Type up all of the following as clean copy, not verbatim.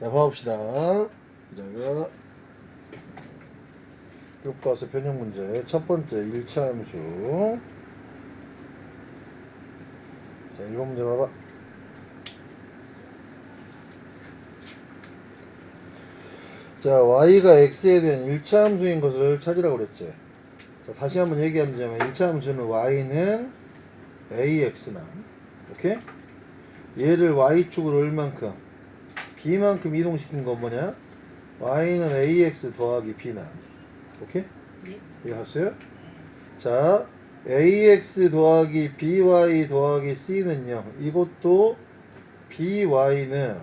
자, 봐봅시다. 자, 교과서 변형 문제 첫 번째 1차 함수. 자, 1번 문제 봐봐. 자, y가 x에 대한 1차 함수인 것을 찾으라고 그랬지. 자, 다시 한번 얘기하자면 1차 함수는 y는 ax나, 오케이? 얘를 y축으로 얼만큼? b만큼 이동시킨 건 뭐냐? y는 ax 더하기 b나, 오케이? 네. 이해갔어요? 자, ax 더하기 by 더하기 c는요, 이것도 by는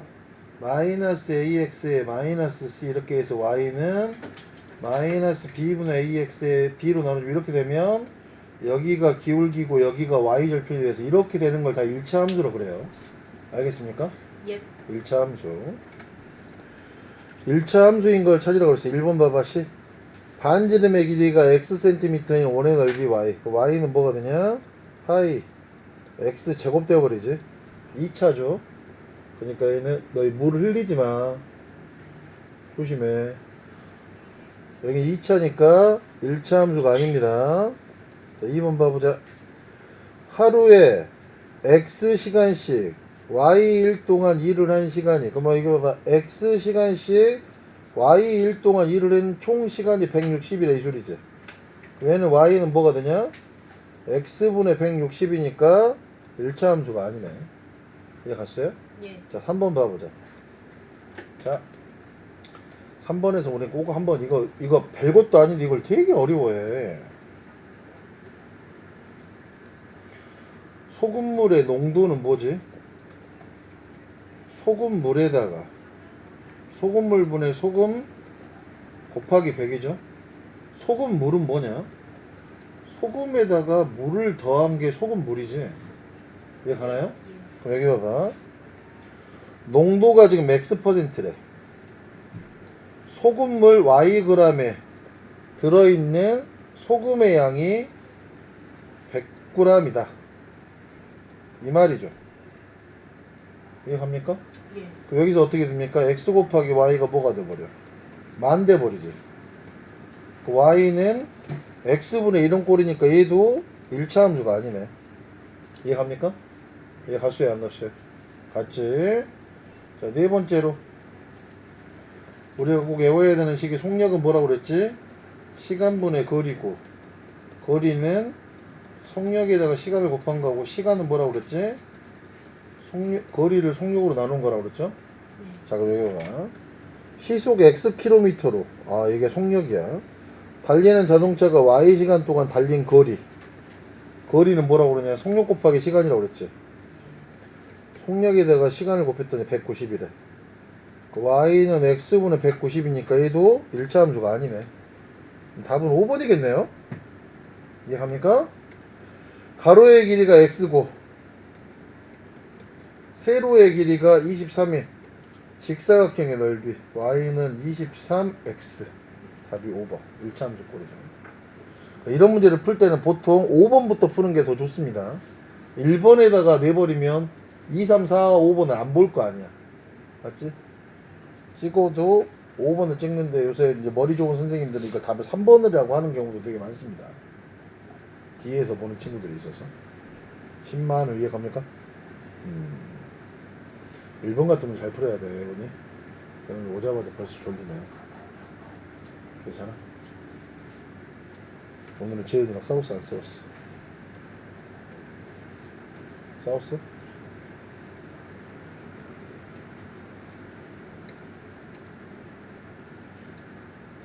마이너스 ax에 마이너스 c 이렇게 해서 y는 마이너스 b분의 ax에 b로 나누면 이렇게 되면 여기가 기울기고 여기가 y절편이 돼서 이렇게 되는 걸 다 1차 함수로 그래요. 알겠습니까? 예. 1차 함수. 1차 함수인 걸 찾으라고 그랬어요. 1번 봐봐. 반지름의 길이가 xcm인 원의 넓이 y. 그 y는 뭐가 되냐? 파이 x 제곱 되어버리지. 2차죠. 그러니까 얘는 너희 물 흘리지 마. 조심해. 여기 2차니까 1차 함수가 아닙니다. 자, 2번 봐보자. 하루에 x 시간씩 y 일 동안 일을 한 시간이, 그럼 이거 봐봐. x 시간씩 y 일 동안 일을 한 총 시간이 160이래 이 소리지. 얘는 y는 뭐가 되냐? x분의 160이니까 1차 함수가 아니네. 이해 갔어요? 예. 자, 3번 봐보자. 자, 3번에서 우리 꼭 한번 이거 별것도 아닌데 이걸 되게 어려워해. 소금물의 농도는 뭐지? 소금물에다가 소금물분의 소금 곱하기 100이죠. 소금물은 뭐냐? 소금에다가 물을 더한 게 소금물이지. 이해 가나요? 예. 그럼 여기 봐봐. 농도가 지금 맥스 퍼센트래. 소금물 Yg에 들어있는 소금의 양이 100g이다. 이 말이죠. 이해갑니까? 예. 그럼 여기서 어떻게 됩니까? X 곱하기 Y가 뭐가 돼버려? 만 돼버리지. 그 Y는 X분의 1은 꼴이니까 얘도 1차 함수가 아니네. 이해갑니까? 이해 갔어요? 안 갔어요? 갔지? 자, 네 번째로 우리가 꼭 외워야 되는 식이 속력은 뭐라고 그랬지? 시간분의 거리고, 거리는 속력에다가 시간을 곱한 거고, 시간은 뭐라고 그랬지? 거리를 속력으로 나눈 거라고 그랬죠? 예. 자, 그럼 여기 봐. 시속 x km로, 아, 이게 속력이야. 달리는 자동차가 y시간 동안 달린 거리. 거리는 뭐라고 그러냐? 속력 곱하기 시간이라고 그랬지. 속력에다가 시간을 곱했더니 190이래. y는 x분의 190이니까 얘도 1차 함수가 아니네. 답은 5번이겠네요. 이해갑니까? 가로의 길이가 x고 세로의 길이가 23인 직사각형의 넓이 y는 23x. 답이 5번. 1차 함수 꼴이죠. 이런 문제를 풀 때는 보통 5번부터 푸는 게 더 좋습니다. 1번에다가 내버리면 2, 3, 4, 5번을 안 볼 거 아니야. 맞지? 찍어도 5번을 찍는데 요새 이제 머리 좋은 선생님들이 이거 답을 3번이라고 하는 경우도 되게 많습니다. 뒤에서 보는 친구들이 있어서. 10만을 이해갑니까? 1번 같으면 잘 풀어야 돼, 이번이. 그러면 오자마자 벌써 졸리네. 괜찮아? 오늘은 재현이랑 싸웠어, 안 싸웠어? 싸웠어?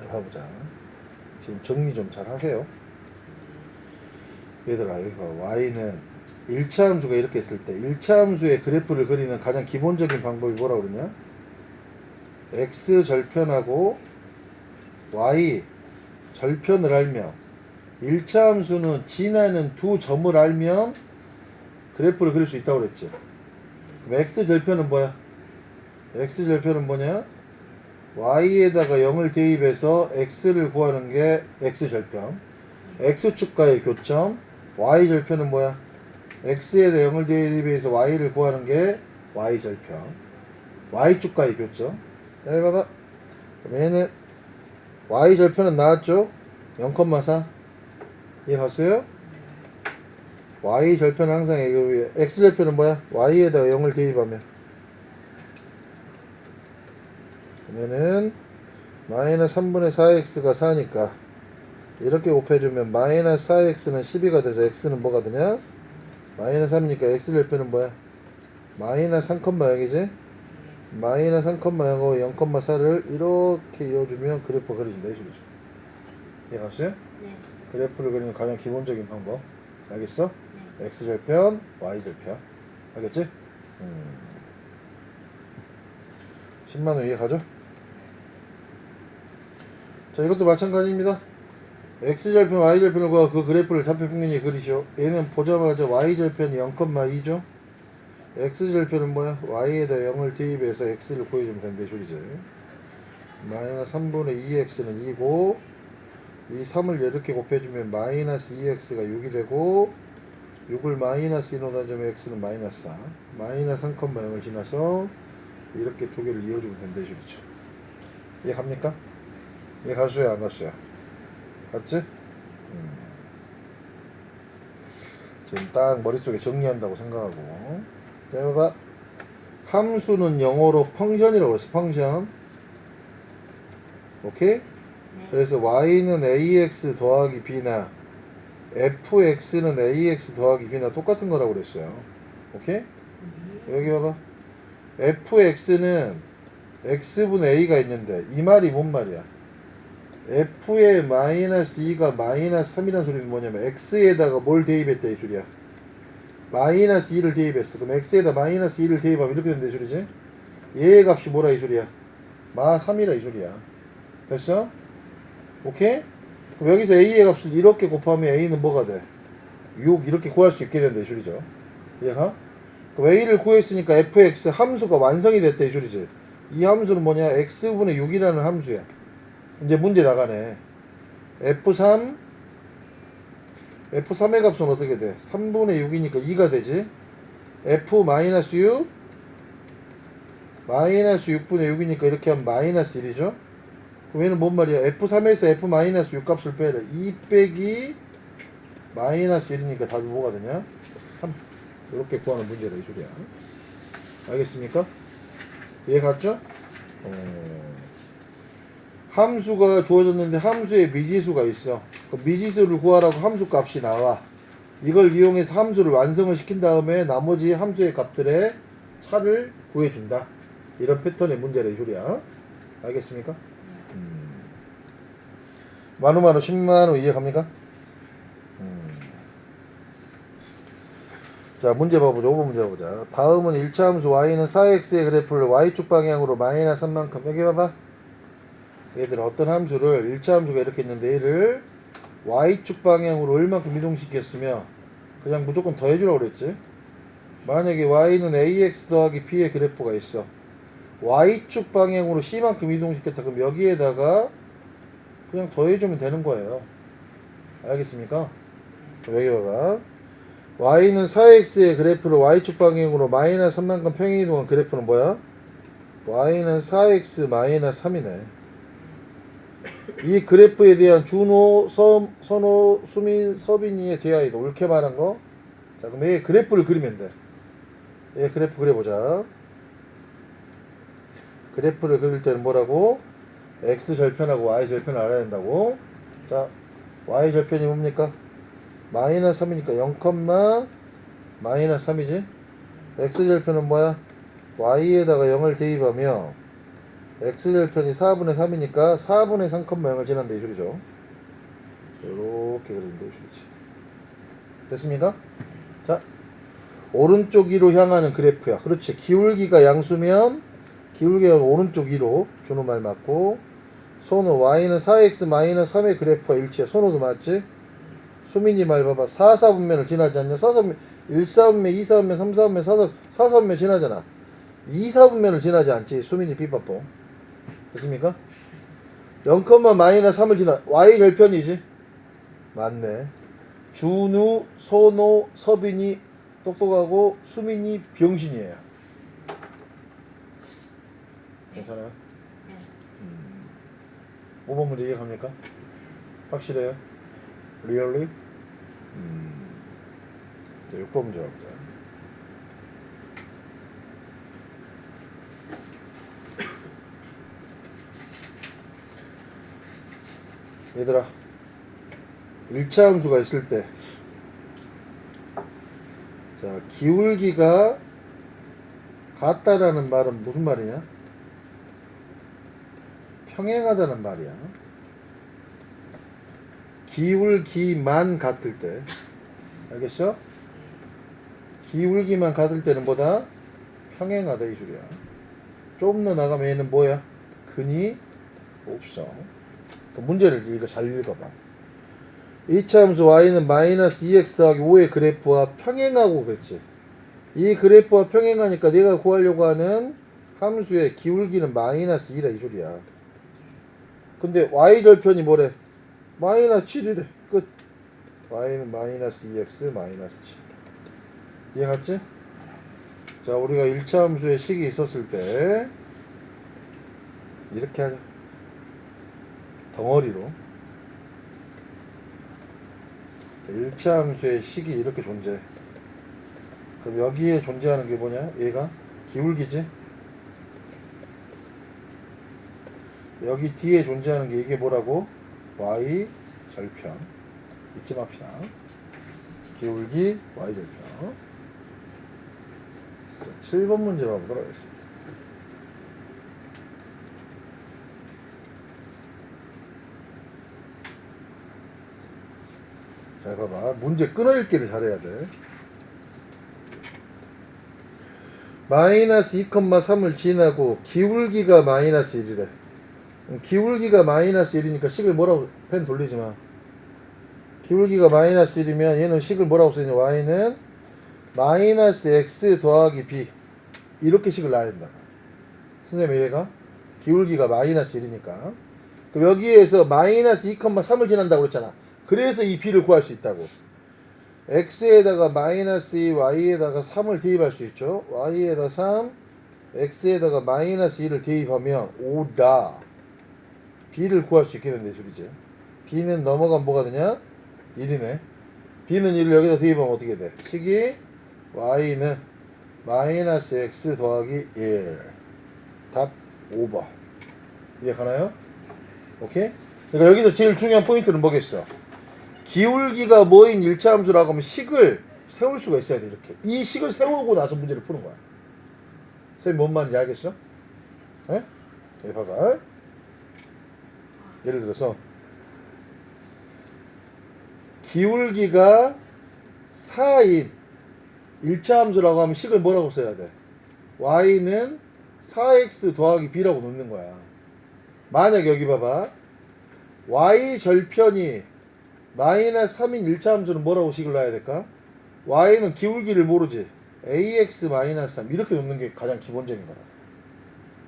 자, 봐보자. 지금 정리 좀 잘 하세요. 얘들아, 여기 봐. y는 1차 함수가 이렇게 있을 때 1차 함수의 그래프를 그리는 가장 기본적인 방법이 뭐라고 그러냐? x 절편하고 y 절편을 알면 1차 함수는 지나는 두 점을 알면 그래프를 그릴 수 있다고 그랬지. 그럼 x 절편은 뭐야? x 절편은 뭐냐? y에다가 0을 대입해서 x를 구하는 게 x 절편. x축과의 교점. y 절편은 뭐야? x에다 0을 대입해서 y를 구하는 게 y 절편. y축과의 교점. 여기 봐봐. 그럼 얘는 y 절편은 나왔죠? 0,4 이해 갔어요? y 절편은 항상 x 절편은 뭐야? y에다가 0을 대입하면 그러면은 마이너스 3분의 4x가 4니까 이렇게 곱해주면 마이너스 4x는 12가 돼서 x는 뭐가 되냐? 마이너스 3이니까 x 절편은 뭐야? 마이너스 3,0이지? 마이너스 3,0하고 0,4를 이렇게 이어주면 그래프 그려진다 이 소리죠. 이해갔어요? 네. 그래프를 그리는 가장 기본적인 방법 알겠어? 네. x절편, y절편 알겠지? 10만원 이해가죠? 자 이것도 마찬가지입니다. x절편, y절편을 구하고 그 그래프를 좌표평면에 그리시오. 얘는 보자마자 y절편이 0,2죠? x절편은 뭐야? y에다 0을 대입해서 x를 구해주면 된다 이 소리지. 마이너스 3분의 2x는 2고 이 3을 이렇게 곱해주면 마이너스 2x가 6이 되고 6을 마이너스 2로 나누면 x는 마이너스 4 마이너스 3,0을 지나서 이렇게 두 개를 이어주면 된다 이 소리죠. 이해 갑니까? 이해 갔어요 안 갔어요? 갔지? 지금 딱 머릿속에 정리한다고 생각하고 자 봐봐 함수는 영어로 펑션이라고 그랬어. 펑션 오케이? 네. 그래서 y는 ax 더하기 b나 fx는 ax 더하기 b나 똑같은 거라고 그랬어요. 오케이? 여기 봐봐 fx는 x분의 a가 있는데 이 말이 뭔 말이야? f의 마이너스 2가 마이너스 3이라는 소리는 뭐냐면 x에다가 뭘 대입했다 이 소리야. 마이너스 2를 대입했어. 그럼 x에다 마이너스 2를 대입하면 이렇게 된다 이 소리지. 얘의 값이 뭐라 이 소리야? 마 3이라 이 소리야. 됐어? 오케이? 그럼 여기서 a의 값을 이렇게 곱하면 a는 뭐가 돼? 6 이렇게 구할 수 있게 된다 이 소리죠. 이해가? 그럼 a를 구했으니까 fx 함수가 완성이 됐다 이 소리지. 이 함수는 뭐냐? x분의 6이라는 함수야. 이제 문제 나가네. F3 F3의 값은 어떻게 돼? 3분의 6이니까 2가 되지. F-6 마이너스 6분의 6이니까 이렇게 하면 마이너스 1이죠. 그럼 얘는 뭔 말이야? F3에서 F-6 값을 빼래. 2 빼기 마이너스 1이니까 답이 뭐가 되냐? 3 이렇게 구하는 문제라 이 소리야. 알겠습니까? 이해 갔죠? 함수가 주어졌는데 함수에 미지수가 있어. 그 미지수를 구하라고 함수 값이 나와. 이걸 이용해서 함수를 완성을 시킨 다음에 나머지 함수의 값들의 차를 구해준다. 이런 패턴의 문제라 이 소리야. 알겠습니까? 만우만우 10만원 이해갑니까? 자 문제 봐보자. 5번 문제 봐보자. 다음은 1차 함수 y는 4x의 그래프를 y축 방향으로 마이너스 3만큼 여기 봐봐. 얘들아 어떤 함수를 1차 함수가 이렇게 있는데 얘를 y축 방향으로 얼마큼 이동시켰으며 그냥 무조건 더해주라고 그랬지. 만약에 y는 ax 더하기 b의 그래프가 있어. y축 방향으로 c만큼 이동시켰다. 그럼 여기에다가 그냥 더해주면 되는 거예요. 알겠습니까? 여기 봐봐. y는 4x의 그래프를 y축 방향으로 마이너스 3만큼 평행이동한 그래프는 뭐야? y는 4x 마이너스 3이네. 이 그래프에 대한 준호, 선호, 수민, 서빈이의 대하이도 옳게 말한 거. 자 그럼 얘 그래프를 그리면 돼. 얘 그래프 그려보자. 그래프를 그릴 때는 뭐라고? x절편하고 y절편을 알아야 된다고. 자 y절편이 뭡니까? 마이너스 3이니까 0, 마이너스 3이지. x절편은 뭐야? y에다가 0을 대입하며 x절편이 4분의 3이니까 4분의 3,0을 지난다 이 소리죠. 이렇게 그린다 이 소리지. 됐습니까? 자 오른쪽 위로 향하는 그래프야. 그렇지. 기울기가 양수면 기울기가 오른쪽 위로 준호 말 맞고 선호 y는 4x 마이너스 3의 그래프와 일치해. 선호도 맞지? 수민이 말 봐봐. 4, 4분면을 지나지 않냐? 4, 1, 4분면, 2, 4분면, 3, 4분면, 4, 4분면 지나잖아. 2, 4분면을 지나지 않지. 수민이 삐빠뽕. 됐습니까? 0, 마이너스 3을 지나. y 절편이지? 맞네. 준우, 선호, 서빈이 똑똑하고 수민이 병신이에요. 괜찮아요? 5번 문제 이해갑니까? 확실해요? Really? 자, 6번 문제 가보자. 얘들아, 1차 함수가 있을 때, 자, 기울기가 같다라는 말은 무슨 말이냐? 평행하다는 말이야. 기울기만 같을 때, 알겠어? 기울기만 같을 때는 뭐다? 평행하다 이 소리야. 좀 더 나가면 얘는 뭐야? 근이 없어. 그 문제를 이거 잘 읽어봐. 2차 함수 y는 마이너스 2x 더하기 5의 그래프와 평행하고 그랬지. 이 그래프와 평행하니까 내가 구하려고 하는 함수의 기울기는 마이너스 2라 이 소리야. 근데 y절편이 뭐래? 마이너스 7이래. 끝. y는 마이너스 2x 마이너스 7. 이해갔지? 자, 우리가 1차 함수의 식이 있었을 때 이렇게 하자. 덩어리로 1차 함수의 식이 이렇게 존재해. 그럼 여기에 존재하는 게 뭐냐? 얘가 기울기지? 여기 뒤에 존재하는 게 이게 뭐라고? y 절편. 잊지 맙시다. 기울기 y 절편. 7번 문제 봐보도록 하겠습니다. 잘 봐봐. 문제 끊어읽기를 잘해야 돼. 마이너스 2,3을 지나고 기울기가 마이너스 1이래. 기울기가 마이너스 1이니까 식을 뭐라고, 펜 돌리지 마. 기울기가 마이너스 1이면 얘는 식을 뭐라고 쓰냐? y는 마이너스 x 더하기 b. 이렇게 식을 놔야 된다. 선생님 얘가 기울기가 마이너스 1이니까. 그럼 여기에서 마이너스 2,3을 지난다고 그랬잖아. 그래서 이 b를 구할 수 있다고. x에다가 마이너스 2, y에다가 3을 대입할 수 있죠. y에다 3, x에다가 마이너스 2를 대입하면 5다. b를 구할 수 있게 된다 소리지. b는 넘어가면 뭐가 되냐? 1이네. b는 1을 여기다 대입하면 어떻게 돼? 식이 y는 마이너스 x 더하기 1. 답 5번. 이해가나요? 오케이? 그러니까 여기서 제일 중요한 포인트는 뭐겠어? 기울기가 뭐인 1차 함수라고 하면 식을 세울 수가 있어야 돼. 이렇게 이 식을 세우고 나서 문제를 푸는 거야. 선생님 뭔 말인지 알겠어? 에? 여기 봐봐. 예를 들어서 기울기가 4인 1차 함수라고 하면 식을 뭐라고 써야 돼? y는 4x 더하기 b라고 놓는 거야. 만약 여기 봐봐. y 절편이 마이너스 3인 1차 함수는 뭐라고 식을 놔야 될까? y는 기울기를 모르지. ax 마이너스 3 이렇게 놓는 게 가장 기본적인 거라.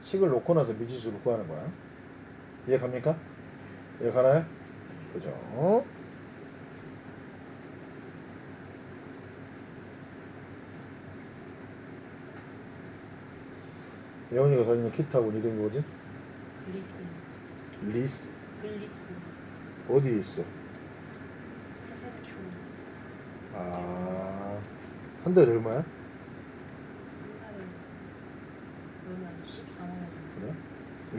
식을 놓고 나서 미지수를 구하는 거야. 이해갑니까? 이해가나요? 그죠? 예원이가 다니는 기타군 이름이 뭐지? 리스. 글리스. 어디에 있어? 세세충. 아, 한 달에 얼마야? 한 달에 얼마? 14만 원. 그래?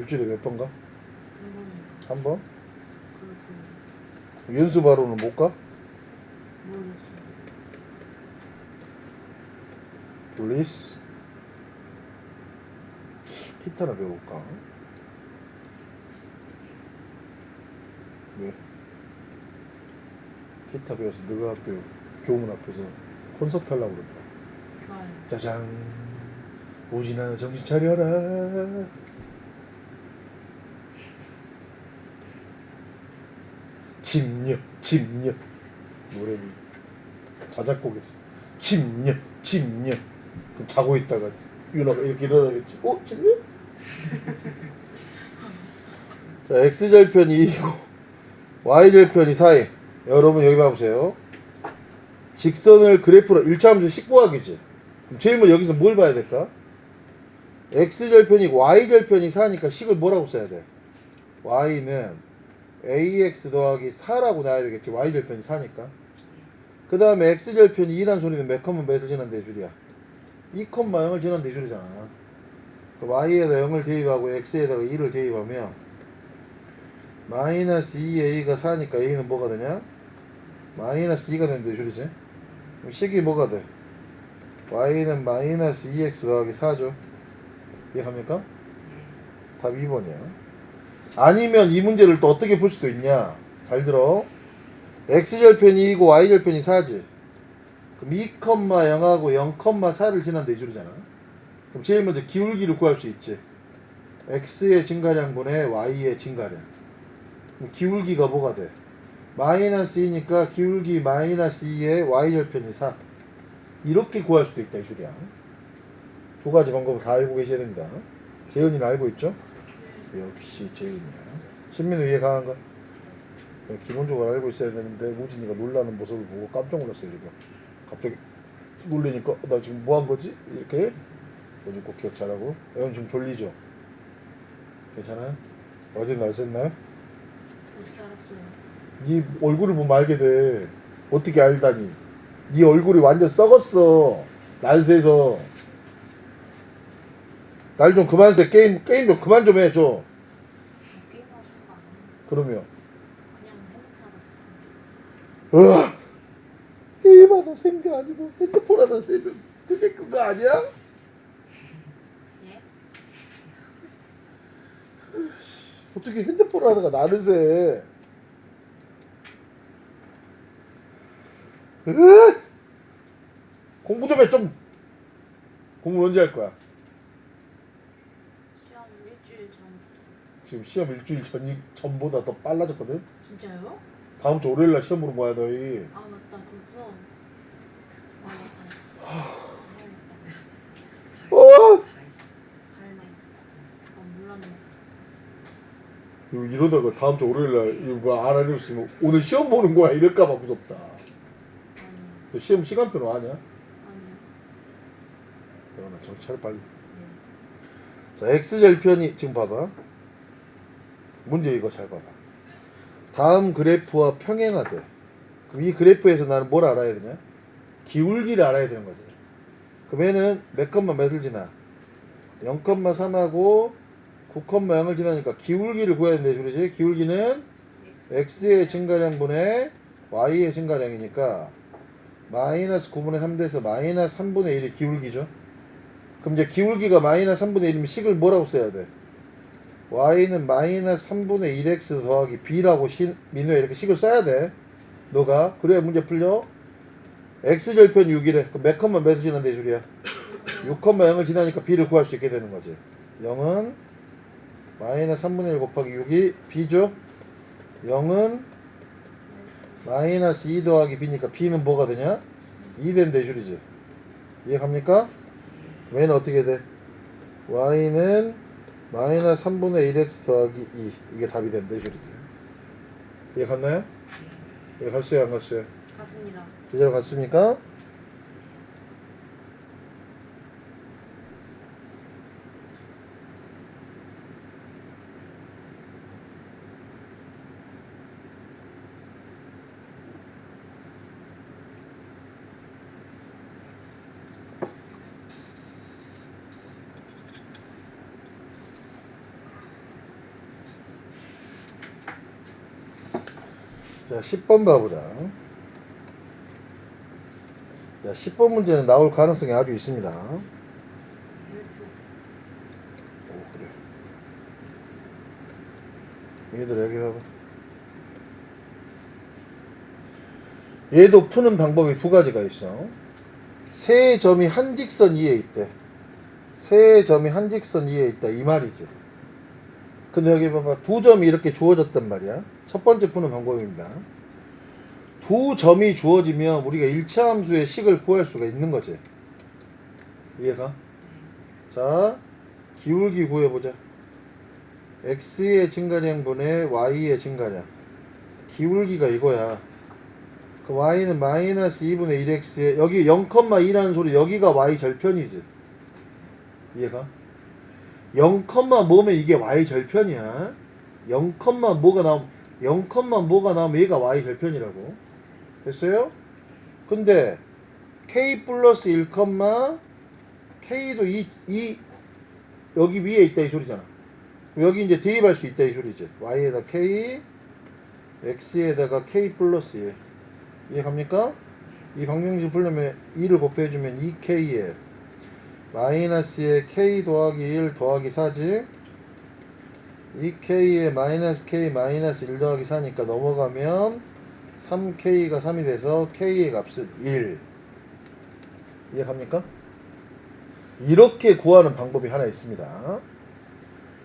일주일에 몇 번 가? 이거니까. 한 번? 그렇고 연습하러는 못 가? 모르겠어. 리스. 기타나 배울까? 왜? 기타 배워서 너가 학교 교문 앞에서 콘서트 하려고 그런다. 좋아요. 짜잔. 우진아 정신 차려라. 집녀 노래니 자작곡이었어. 집녀 그럼 자고 있다가 유나가 이렇게 일어나겠지. 집녀? 자, x절편이 2이고 y절편이 4인. 여러분 여기 봐보세요. 직선을 그래프로 1차 함수 19하기지. 그럼 제일 먼저 여기서 뭘 봐야 될까? x절편이 y절편이 4니까 식을 뭐라고 써야 돼? y는 ax 더하기 4라고 나와야 되겠지. y 절편이 4니까. 그 다음에 x 절편이 2란 소리는 몇 컴마 몇을 지난 대줄이야? 2,0을 지난 대줄이잖아. 그 y에다 0을 대입하고 x에다가 2를 대입하면 마이너스 2a가 4니까 a는 뭐가 되냐? 마이너스 2가 되는 대줄이지. 그럼 식이 뭐가 돼? y는 마이너스 2x 더하기 4죠. 이해합니까? 답 2번이야. 아니면 이 문제를 또 어떻게 풀 수도 있냐? 잘 들어. x절편이 2고 y절편이 4지. 그럼 2,0하고 0,4를 지난 대줄이잖아. 그럼 제일 먼저 기울기를 구할 수 있지. x의 증가량분의 y의 증가량. 그럼 기울기가 뭐가 돼? 마이너스 2니까 기울기 마이너스 2의 y절편이 4. 이렇게 구할 수도 있다 이 소리야. 두 가지 방법을 다 알고 계셔야 됩니다. 재현이는 알고 있죠? 역시 재현이야. 신민우 이해 강한가? 기본적으로 알고 있어야 되는데 우진이가 놀라는 모습을 보고 깜짝 놀랐어요 지금. 갑자기 놀리니까 나 지금 뭐 한 거지? 이렇게 우진 꼭 기억 잘하고. 애원 지금 졸리죠? 괜찮아요? 어제 날 샜나요? 어떻게 알았어요? 네 얼굴을 보면 알게 돼. 어떻게 알다니? 네 얼굴이 완전 썩었어. 날 새서. 날 좀 그만 새. 게임 좀 그만 좀 해 줘. 게임하고 싶은 거 아니에요? 그러면 그냥 핸드폰 하다 샀어요. 게임하다 센 게 아니고 핸드폰 하다 세면 그게 그거 아니야? 예? 어떻게 핸드폰 하다가 나를 새? 공부 좀 해 좀. 공부 언제 할 거야? 시험 일주일 전부터. 지금 시험 일주일 전보다 더 빨라졌거든. 진짜요? 다음 주 월요일 날 시험 보는 거야 너희. 아 맞다. 그래서 아 맞다. 어? 잘나 있어. 몰랐네. 이러다가 다음 주 월요일 날 이거 뭐 안 알려줬으면 오늘 시험 보는 거야 이럴까봐 무섭다. 아니요. 너 시험 시간표는 아냐? 아니요. 그러나 정신 차려 빨리. 네. 자, x절편이 지금 봐봐. 문제 이거 잘 봐봐. 다음 그래프와 평행하대. 그럼 이 그래프에서 나는 뭘 알아야 되냐? 기울기를 알아야 되는 거지. 그럼 얘는 몇 컴마 몇을 지나? 0,3하고 9,0을 지나니까 기울기를 구해야 된대 그러지? 기울기는 x의 증가량분의 y의 증가량이니까 마이너스 9분의 3 돼서 마이너스 3분의 1이 기울기죠. 그럼 이제 기울기가 마이너스 3분의 1이면 식을 뭐라고 써야 돼? y는 마이너스 3분의 1x 더하기 b라고 민우야 이렇게 식을 써야 돼. 너가. 그래야 문제 풀려. x절편 6이래. 그럼 몇 컴마 몇을 지난대 줄이야? 6,0을 지나니까 b를 구할 수 있게 되는 거지. 0은 마이너스 3분의 1 곱하기 6이 b죠. 0은 마이너스 2 더하기 b니까 b는 뭐가 되냐? 2 된대 줄이지. 이해갑니까? 얘는 어떻게 돼? y는 마이너스 3분의 1x 더하기 2 이게 답이 된대 줄이지. 이해 갔나요? 이해 갔어요 안 갔어요? 갔습니다. 제대로 갔습니까? 자, 10번 봐보자. 자, 10번 문제는 나올 가능성이 아주 있습니다. 오, 그래. 얘들 여기 봐봐. 얘도 푸는 방법이 두 가지가 있어. 세 점이 한 직선 위에 있대. 세 점이 한 직선 위에 있다. 이 말이지. 근데 여기 봐봐. 두 점이 이렇게 주어졌단 말이야. 첫 번째 푸는 방법입니다. 두 점이 주어지면 우리가 일차함수의 식을 구할 수가 있는 거지. 이해가? 자, 기울기 구해보자. x의 증가량분의 y의 증가량. 기울기가 이거야. 그 y는 마이너스 2분의 1x에 여기 0,2라는 소리 여기가 y 절편이지. 이해가? 0, 뭐면 이게 y 절편이야. 0, 뭐가 나오면 0, 뭐가 나오면 얘가 y 절편이라고. 됐어요? 근데 k 플러스 1, k도 여기 위에 있다 이 소리잖아. 여기 이제 대입할 수 있다 이 소리지. y에다 k, x에다가 k 플러스 1. 이해 갑니까? 이 방정식 풀려면 2를 곱해주면 2k에 마이너스에 k 더하기 1 더하기 4지. 2k에 마이너스 k 마이너스 1 더하기 4니까 넘어가면 3k가 3이 돼서 k의 값은 1. 이해 갑니까? 이렇게 구하는 방법이 하나 있습니다.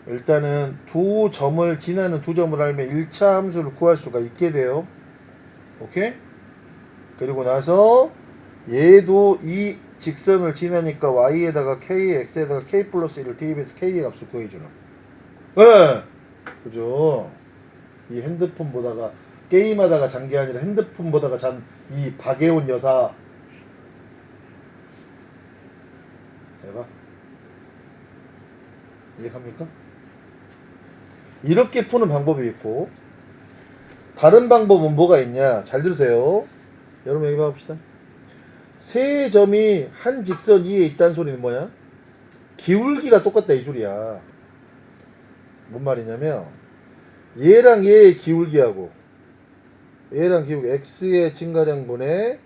일단은 두 점을 지나는 두 점을 알면 1차 함수를 구할 수가 있게 돼요. 오케이? 그리고 나서 얘도 이 직선을 지나니까 y에다가 k, x에다가 k 플러스 1을 대입해서 k의 값을 구해주는. 네. 그죠? 이 핸드폰 보다가 게임하다가 잔 게 아니라 핸드폰 보다가 잔 이 박애온 여사. 해봐. 이해갑니까? 이렇게 푸는 방법이 있고 다른 방법은 뭐가 있냐? 잘 들으세요. 여러분 여기 봐봅시다. 세 점이 한 직선 위에 있다는 소리는 뭐야? 기울기가 똑같다 이 소리야. 뭔 말이냐면 얘랑 얘의 기울기하고 얘랑 기울기 x의 증가량 분의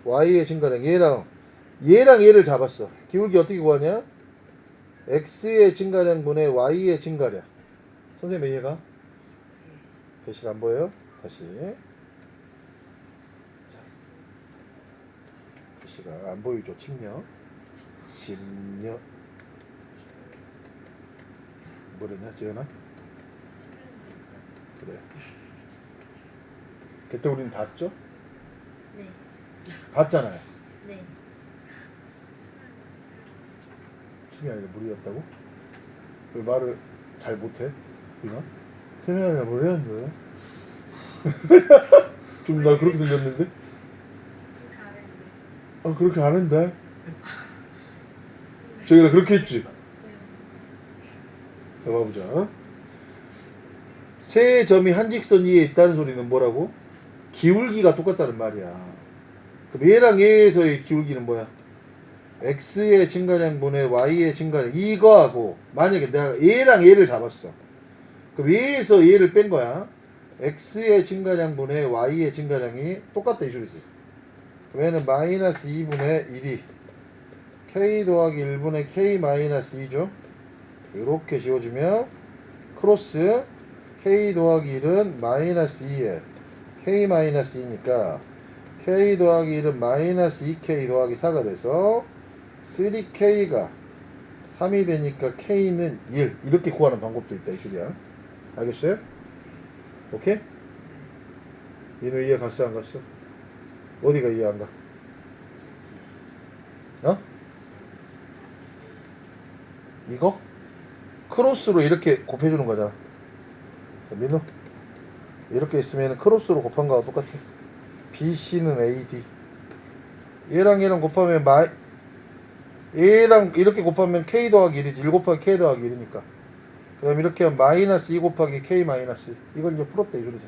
y의 증가량 얘랑 얘를 잡았어. 기울기 어떻게 구하냐? x의 증가량 분의 y의 증가량. 선생님 이해가? 글씨가 안 보여요? 다시. 자, 글씨가 안 보이죠? 침력. 침력. 뭐랬냐? 지연아? 그래. 그때 우리는 봤죠? 네. 봤잖아요. 네. 침이 아니라 물이었다고? 왜 말을 잘 못해? 이나? 침이 아니라 물이었는데? 좀 나 그렇게 들렸는데? 아 그렇게 안 했는데? 저기가 그렇게 했지? 자 봐보자. 세 점이 한 직선 위에 있다는 소리는 뭐라고? 기울기가 똑같다는 말이야. 그럼 얘랑 얘에서의 기울기는 뭐야? x의 증가량 분의 y의 증가량 이거하고 만약에 내가 얘랑 얘를 잡았어. 그럼 얘에서 얘를 뺀 거야. x의 증가량 분의 y의 증가량이 똑같다 이 소리지. 그럼 얘는 마이너스 2분의 1이 k 더하기 1분의 k 마이너스 2죠. 이렇게 지워주면 크로스 k 더하기 1은 마이너스 2에 k 마이너스 2니까 k 더하기 1은 마이너스 2k 더하기 4가 돼서 3k가 3이 되니까 k는 1 이렇게 구하는 방법도 있다 이 소리야. 알겠어요? 오케이? 민우 이해 갔어 안 갔어? 어디가 이해 안 가? 어? 이거? 크로스로 이렇게 곱해주는 거잖아. 자, 민우 이렇게 있으면 크로스로 곱한 거하고 똑같아. BC는 AD 얘랑 얘랑 곱하면 얘랑 이렇게 곱하면 K 더하기 1이지 1 곱하기 K 더하기 1이니까 그 다음에 이렇게 하면 마이너스 2 곱하기 K 마이너스 이걸 이제 풀었다 이 소리죠.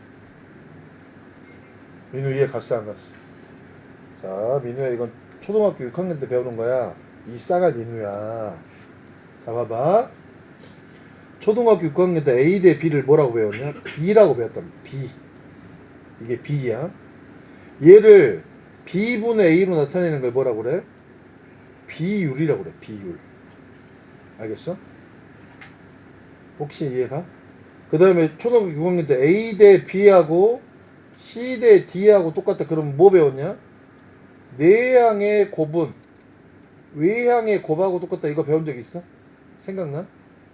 민우 이해 갔어 안 갔어? 자 민우야 이건 초등학교 6학년 때 배우는 거야. 이 싸갈 민우야. 자 봐봐. 초등학교 6학년 때 A 대 B를 뭐라고 배웠냐? B라고 배웠단 말이야. B. 이게 B야. 얘를 B분의 A로 나타내는 걸 뭐라고 그래? 비율이라고 그래. 비율. 알겠어? 혹시 이해가? 그 다음에 초등학교 6학년 때 A 대 B하고 C 대 D하고 똑같다. 그럼 뭐 배웠냐? 내향의 곱은 외향의 곱하고 똑같다. 이거 배운 적 있어? 생각나?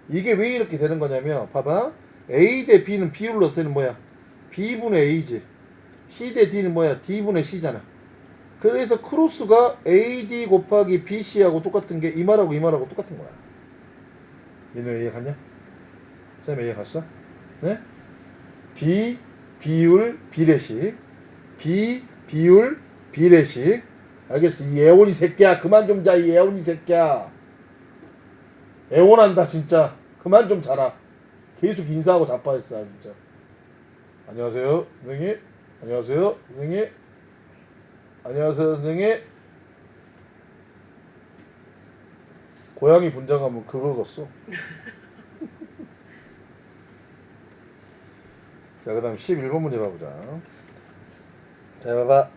이게 왜 이렇게 되는 거냐면 봐봐. A 대 B는 비율로 나타내는 뭐야? B분의 A지. C 대 D는 뭐야? D분의 C잖아. 그래서 크로스가 AD 곱하기 BC하고 똑같은 게 이 말하고 이 말하고 똑같은 거야. 민우 이해 갔냐? 쌤 이해 갔어? 네? 비율, 비례식. 비율, 비례식. 알겠어? 이 애원이 새끼야. 그만 좀 자, 이 애원이 새끼야. 애원한다, 진짜. 그만 좀 자라. 계속 인사하고 자빠졌어, 진짜. 안녕하세요 선생님. 안녕하세요 선생님. 안녕하세요 선생님. 고양이 분장하면 그거겠어. 자, 그 다음 11번 문제 봐보자. 자, 봐봐.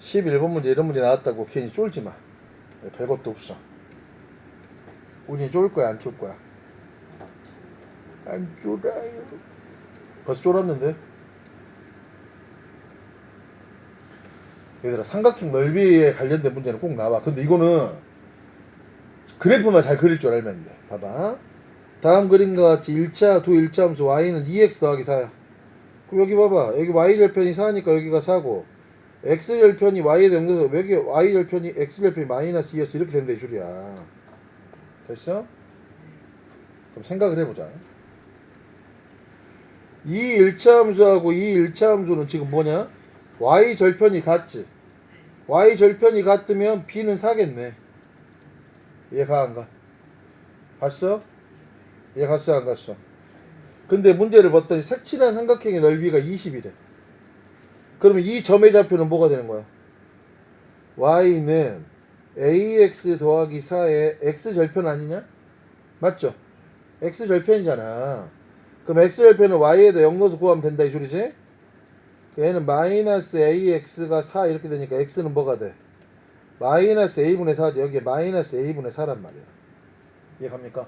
11번 문제 이런 문제 나왔다고 괜히 쫄지 마. 별것도 없어. 우진이 쫄 거야, 안 쫄 거야? 안 쫄아요. 벌써 쫄았는데? 얘들아, 삼각형 넓이에 관련된 문제는 꼭 나와. 근데 이거는 그래프만 잘 그릴 줄 알면 돼. 봐봐. 다음 그림과 같이 1차, 두 1차 함수 y는 2x 더하기 4야. 그럼 여기 봐봐. 여기 y절편이 4니까 여기가 4고 x절편이 y에 대응해서 여기 y절편이 x절편이 마이너스 2였어. 이렇게 된다 이 줄이야. 됐어? 그럼 생각을 해보자. 이 1차 함수하고 이 1차 함수는 지금 뭐냐? y절편이 같지. y절편이 같으면 b는 4겠네. 이해가 안 가? 갔어? 이해 갔어 안 갔어? 근데 문제를 봤더니 색칠한 삼각형의 넓이가 20이래. 그러면 이 점의 좌표는 뭐가 되는 거야? y는 ax 더하기 4의 x절편 아니냐? 맞죠? x절편이잖아. 그럼 x절편은 y에다 0 넣어서 구하면 된다 이 소리지? 얘는 마이너스 ax가 4 이렇게 되니까 x는 뭐가 돼? 마이너스 a분의 4지. 여기에 마이너스 a분의 4란 말이야. 이해 갑니까?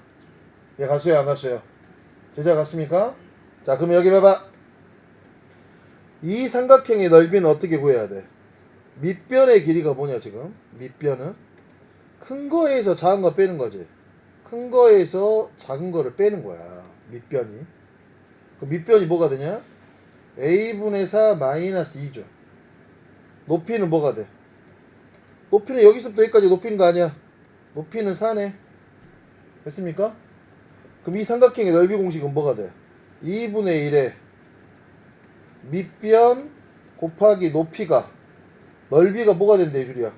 이해 갔어요 안 갔어요? 제자 갔습니까? 자, 그럼 여기 봐봐. 이 삼각형의 넓이는 어떻게 구해야 돼? 밑변의 길이가 뭐냐 지금? 밑변은 큰 거에서 작은 거 빼는 거지. 큰 거에서 작은 거를 빼는 거야. 밑변이. 그 밑변이 뭐가 되냐? a분의 4 마이너스 2죠. 높이는 뭐가 돼? 높이는 여기서부터 여기까지 높이는 거 아니야? 높이는 4네. 됐습니까? 그럼 이 삼각형의 넓이 공식은 뭐가 돼? 2분의 1에 밑변 곱하기 높이가 넓이가 뭐가 된대 이 줄이야?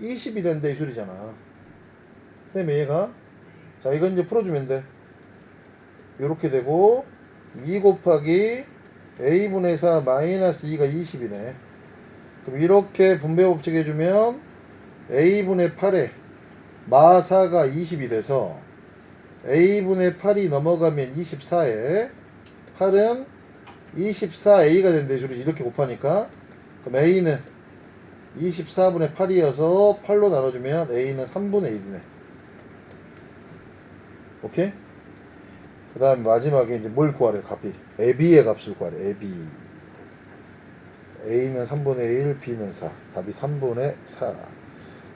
20이 된대 이 줄이잖아. 쌤 이해가? 자, 이건 이제 풀어주면 돼. 요렇게 되고 2 곱하기 a분의 4 마이너스 2가 20이네. 그럼 이렇게 분배 법칙 해주면 a분의 8에 마 4가 20이 돼서 a분의 8이 넘어가면 24에 8은 24a가 된대 이 줄이. 이렇게 곱하니까 그럼 a는 24분의 8이어서 8로 나눠주면 a는 3분의 1이네. 오케이? 그 다음에 마지막에 이제 뭘 구하래? 값이 AB의 값을 구하래. AB A는 3분의 1, B는 4. 답이 3분의 4.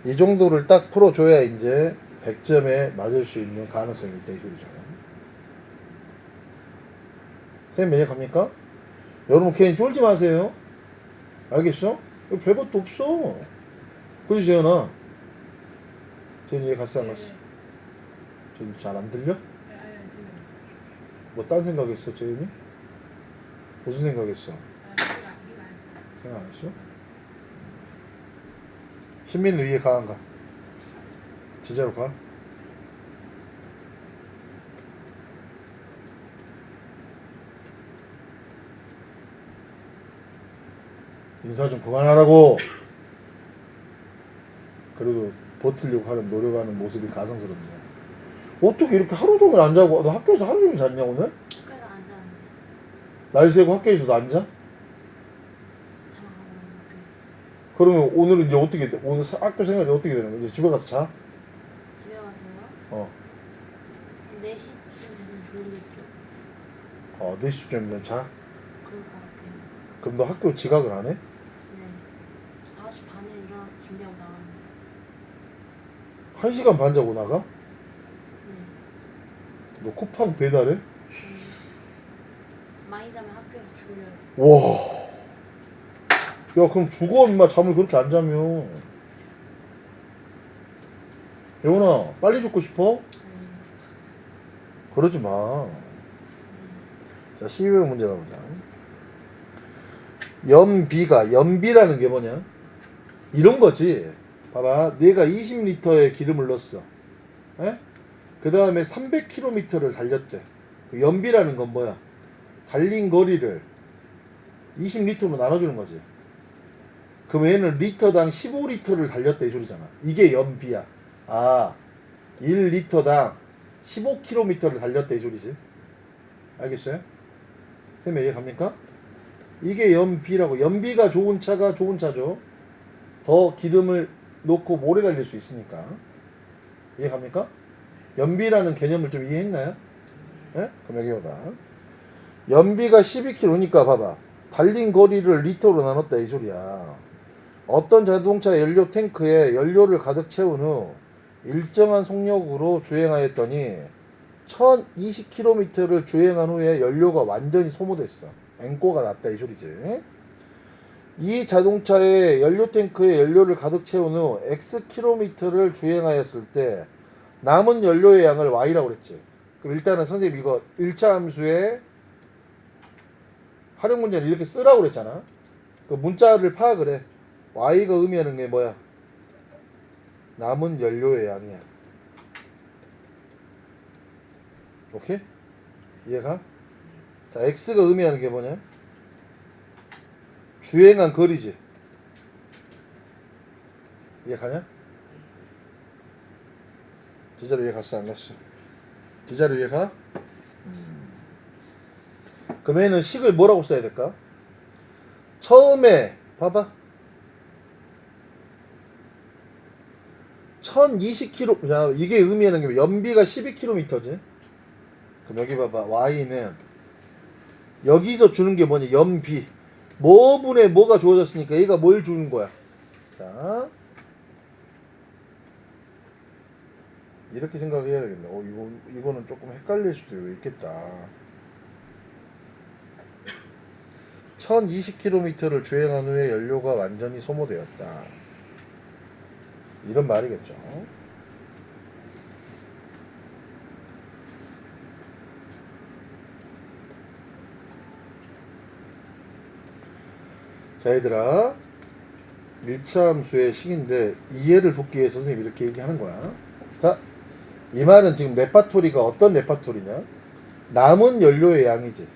이 정도를 딱 풀어줘야 이제 100점에 맞을 수 있는 가능성이 있다 이거죠. 선생님 이해 갑니까? 여러분 괜히 쫄지 마세요. 알겠어? 여기 별것도 없어. 그지 재현아? 재현이 이해 갔어 안 갔어? 재현이 잘 안 들려? 뭐 딴 생각했어 재현이? 무슨 생각했어? 생각 안 했어? 신민은 위에 가 안 가? 진짜로 가? 인사 좀 그만하라고. 그래도 버티려고 하는 노력하는 모습이 가성스럽네요. 어떻게 이렇게 하루 종일 안 자고? 너 학교에서 하루 종일 잤냐 오늘? 학교에서 안 자는데 날 새고 학교에서도 안 자? 잠깐 가면 그러면 오늘은 이제 어떻게 돼? 오늘 학교 생활이 어떻게 되는 거야? 이제 집에 가서 자? 집에 가서요? 어. 4시쯤 되면 졸리겠죠? 4시쯤이면 자? 그럴 것 같아요. 그럼 너 학교 지각을 안 해? 네. 5시 반에 일어나서 준비하고 나가는데 1시간 반 자고 나가? 네. 너 쿠팡 배달해? 많이 자면 학교에서 졸려요. 와. 야 그럼 죽어 임마 잠을 그렇게 안 자면. 예원아 빨리 죽고 싶어? 그러지 마. 자 12번 문제 가보자. 연비라는 게 뭐냐? 이런 거지. 봐봐 내가 20리터의 기름을 넣었어. 그 다음에 300km를 달렸대. 연비라는 건 뭐야? 달린 거리를 20리터로 나눠주는 거지. 그럼 얘는 리터당 15리터를 달렸다 이 소리잖아. 이게 연비야. 아, 1리터당 15km를 달렸다 이 소리지. 알겠어요? 쌤 이해갑니까? 이게 연비라고. 연비가 좋은 차가 좋은 차죠. 더 기름을 놓고 오래 달릴 수 있으니까. 이해갑니까? 연비라는 개념을 좀 이해했나요? 예? 그럼 여기 봐봐. 연비가 12km니까 봐봐. 달린 거리를 리터로 나눴다 이 소리야. 어떤 자동차 연료 탱크에 연료를 가득 채운 후 일정한 속력으로 주행하였더니 1020km를 주행한 후에 연료가 완전히 소모됐어. 앵꼬가 났다 이 소리지. 이 자동차의 연료 탱크에 연료를 가득 채운 후 Xkm를 주행하였을 때 남은 연료의 양을 Y라고 그랬지. 그럼 일단은 선생님 이거 1차 함수에 활용 문제를 이렇게 쓰라고 그랬잖아. 그 문자를 파악을 해. Y가 의미하는 게 뭐야? 남은 연료의 양이야. 오케이? 이해가? 자, X가 의미하는 게 뭐냐? 주행한 거리지. 이해가냐? 제자로 이해갔어 안 갔어? 제자로 이해가? 그럼 얘는 식을 뭐라고 써야 될까? 처음에 봐봐 1020km. 야, 이게 의미하는 게 연비가 12km지. 그럼 여기 봐봐. Y는 여기서 주는 게 뭐냐? 연비. 뭐분에 뭐가 주어졌으니까 얘가 뭘 주는 거야? 자, 이렇게 생각해야 되겠네. 이거는 조금 헷갈릴 수도 있겠다. 1020km를 주행한 후에 연료가 완전히 소모되었다. 이런 말이겠죠. 자, 얘들아. 1차 함수의 식인데 이해를 돕기 위해서 선생님이 이렇게 얘기하는 거야. 자, 이 말은 지금 레파토리가 어떤 레파토리냐? 남은 연료의 양이지.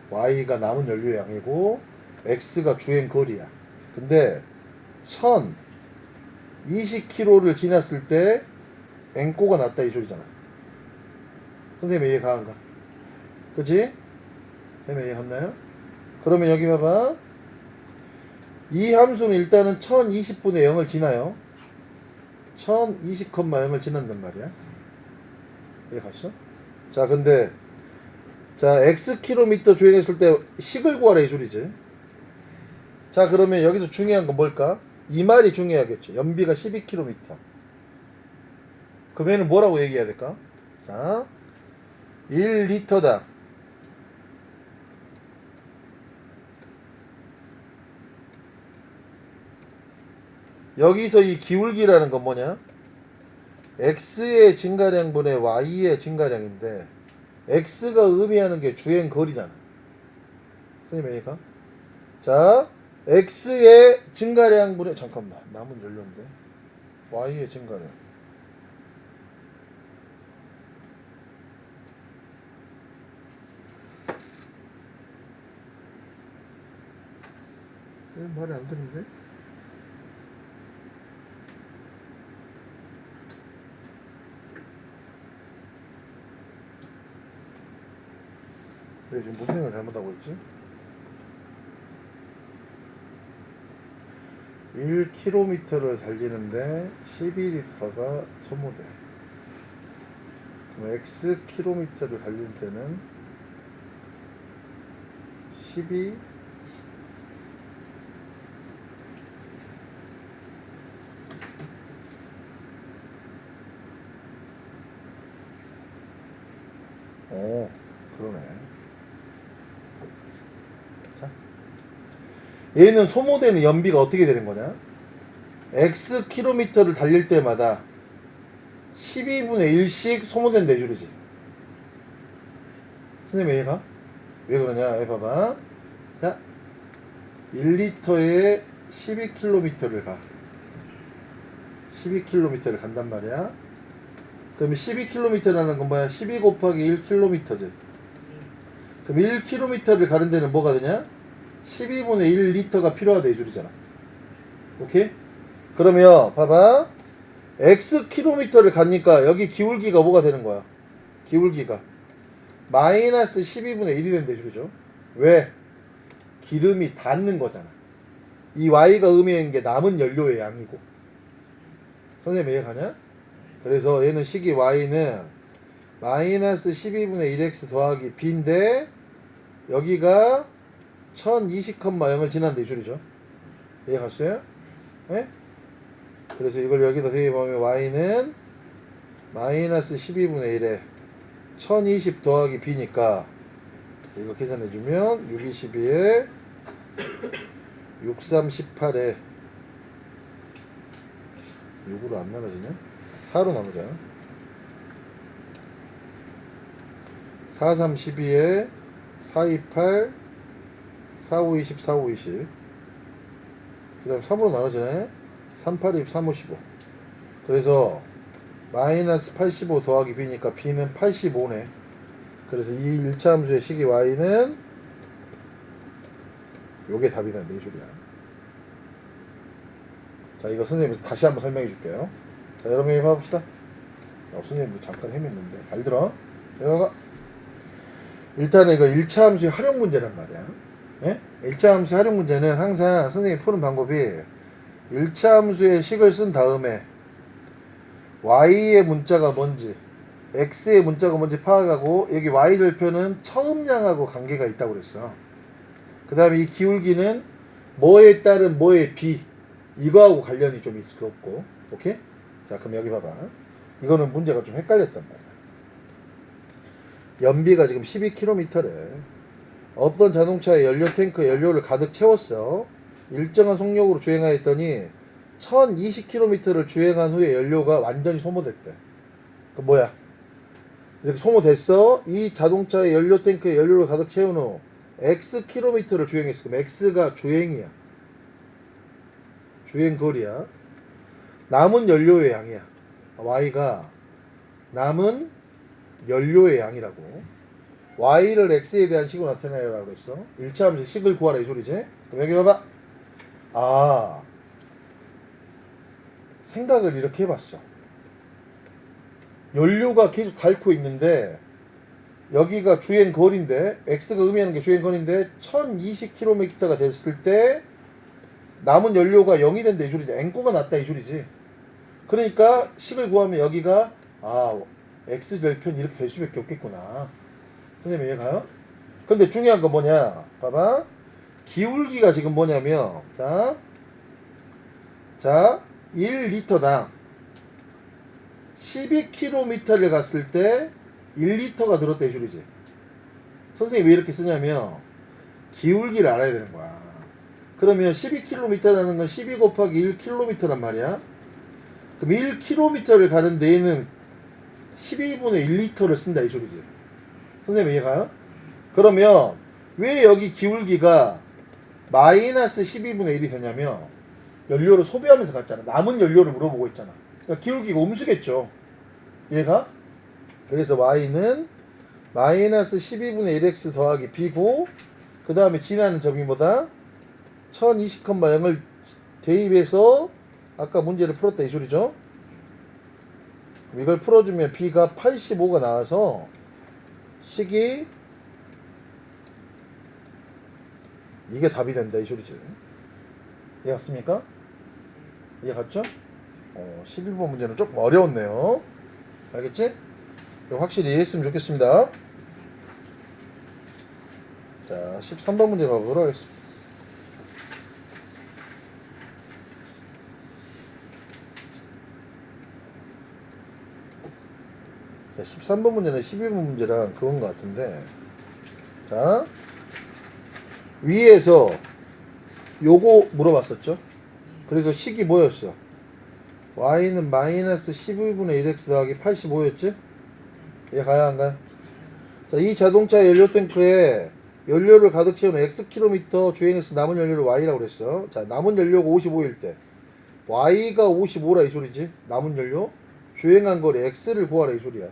Y가 남은 연료의 양이고 X가 주행 거리야. 근데 1020km를 지났을 때 앵꼬가 났다 이 소리잖아. 선생님 이해 가한가? 그치? 선생님 이해 갔나요? 그러면 여기 봐봐. 이 함수는 일단은 1020분의 0을 지나요. 1020,0을 지난단 말이야. 이해 갔어? 자, 근데 자, Xkm 주행했을 때 식을 구하라 이 소리지. 자, 그러면 여기서 중요한 건 뭘까? 이 말이 중요하겠죠. 연비가 12km. 그러면 뭐라고 얘기해야 될까? 자, 1리터당 여기서 이 기울기라는 건 뭐냐? X의 증가량분의 Y의 증가량인데 X가 의미하는 게 주행 거리잖아. 선생님 이해가? 자, X의 증가량분의 잠깐만 남은 연료인데 Y의 증가량. 말이 안 되는데? 왜 지금 무슨 생각을 잘못하고 있지? 1km를 달리는데 12리터가 소모돼. 그럼 Xkm를 달릴 때는 12 그러네. 자, 얘는 소모되는 연비가 어떻게 되는 거냐? Xkm를 달릴 때마다 12분의 1씩 소모된다 이 줄이지. 선생님 이해가? 왜 그러냐? 해봐봐. 자, 1리터에 12km를 가. 12km를 간단 말이야. 그럼 12km라는 건 뭐야? 12 곱하기 1km지. 그럼 1km를 가는 데는 뭐가 되냐? 12분의 1리터가 필요하다 이 소리잖아. 오케이? 그러면 봐봐. x 킬로미터를 가니까 여기 기울기가 뭐가 되는 거야? 기울기가 마이너스 12분의 1이 된다 이 소리죠. 왜? 기름이 닿는 거잖아. 이 y가 의미하는 게 남은 연료의 양이고. 선생님 이해가냐? 그래서 얘는 식이 y는 마이너스 12분의 1x 더하기 b인데 여기가 1020,0을 지난다 이 소리죠. 이해갔어요? 네? 그래서 이걸 여기다 대입하면 y는 마이너스 12분의 1에 1020 더하기 b니까 이거 계산해주면 6, 22에 6, 3, 18에 6으로 안 나눠지냐? 4로 나누자. 4, 3, 12에 4, 2, 8 4, 5, 20, 4, 5, 20 그 다음 3으로 나눠지네. 3, 8, 20, 3, 5, 15 그래서 마이너스 85 더하기 b니까 b는 85네. 그래서 이 1차 함수의 식이 y는 요게 답이 난다 이 소리야. 자 이거 선생님이 다시 한번 설명해 줄게요. 자 여러분 해봅시다. 선생님 잠깐 헤맸는데 잘 들어. 여가 일단은 이거 1차 함수의 활용 문제란 말이야. 예? 1차 함수의 활용 문제는 항상 선생님이 푸는 방법이 1차 함수의 식을 쓴 다음에 y의 문자가 뭔지 x의 문자가 뭔지 파악하고 여기 y 절표는 처음량하고 관계가 있다고 그랬어. 그 다음에 이 기울기는 뭐에 따른 뭐의 비 이거하고 관련이 좀 있을 거 없고. 오케이? 자 그럼 여기 봐봐. 이거는 문제가 좀 헷갈렸단 말이야. 연비가 지금 12km래. 어떤 자동차의 연료 탱크에 연료를 가득 채웠어. 일정한 속력으로 주행하였더니 1020km를 주행한 후에 연료가 완전히 소모됐대. 그 뭐야? 이렇게 소모됐어. 이 자동차의 연료 탱크에 연료를 가득 채운 후 x 킬로미터를 주행했어. 그럼 x가 주행이야. 주행거리야. 남은 연료의 양이야. y가 남은 연료의 양이라고. y를 x에 대한 식으로 나타내라고 했어. 1차 함수 식을 구하라 이 소리지. 그럼 여기 봐봐. 아, 생각을 이렇게 해봤어. 연료가 계속 닳고 있는데 여기가 주행거리인데 x가 의미하는 게 주행거리인데 1020km가 됐을 때 남은 연료가 0이 된다 이 소리지. n코가 났다 이 소리지. 그러니까 식을 구하면 여기가 아 x 절편 이렇게 될 수밖에 없겠구나. 선생님 이해가요? 근데 중요한 건 뭐냐 봐봐. 기울기가 지금 뭐냐면 자 1리터당 12km를 갔을 때 1리터가 들었다 이 소리지. 선생님이 왜 이렇게 쓰냐면 기울기를 알아야 되는 거야. 그러면 12km라는 건 12 곱하기 1km란 말이야. 그럼 1km를 가는 데에는 12분의 1리터를 쓴다 이 소리지. 선생님 이해가요? 그러면 왜 여기 기울기가 마이너스 12분의 1이 되냐면 연료를 소비하면서 갔잖아. 남은 연료를 물어보고 있잖아. 그러니까 기울기가 음수겠죠. 얘가 그래서 y는 마이너스 12분의 1x 더하기 b고 그 다음에 지나는 점이 뭐다? 1020,0을 대입해서 아까 문제를 풀었다 이 소리죠. 이걸 풀어주면 b가 85가 나와서 식이 이게 답이 된다 이 소리지. 이해갔습니까? 이해갔죠? 11번 문제는 조금 어려웠네요. 알겠지? 이거 확실히 이해했으면 좋겠습니다. 자, 13번 문제 가보도록 하겠습니다. 자, 13번 문제는 12번 문제랑 그건 것 같은데, 자, 위에서 요거 물어봤었죠? 그래서 식이 뭐였어? y는 마이너스 12분의 1x 더하기 85였지? 이해 가야 한가요? 자, 이 자동차 연료 탱크에 연료를 가득 채우는 x 킬로미터 주행해서 남은 연료를 y라고 그랬어. 자, 남은 연료가 55일 때 y가 55라 이 소리지. 남은 연료 주행한 거리 x를 구하라 이 소리야.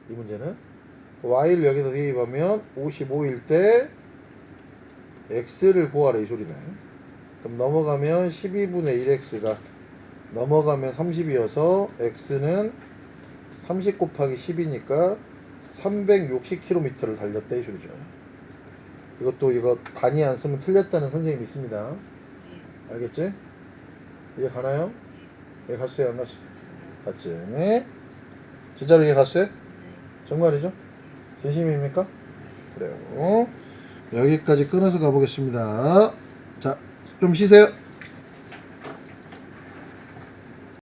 이 문제는 y를 여기다 대입하면 55일 때 x를 구하라 이 소리네. 그럼 넘어가면 12분의 1x가 넘어가면 30이어서 x는 30 곱하기 10이니까 360km를 달렸다 이 소리죠. 이것도 이거 단위 안 쓰면 틀렸다는 선생님이 있습니다. 예. 알겠지? 이해 가나요? 이해 갔어요 안 갔어요? 갔지? 진짜로 이해 갔어요? 네. 정말이죠? 진심입니까? 그래요. 여기까지 끊어서 가보겠습니다. 자, 좀 쉬세요.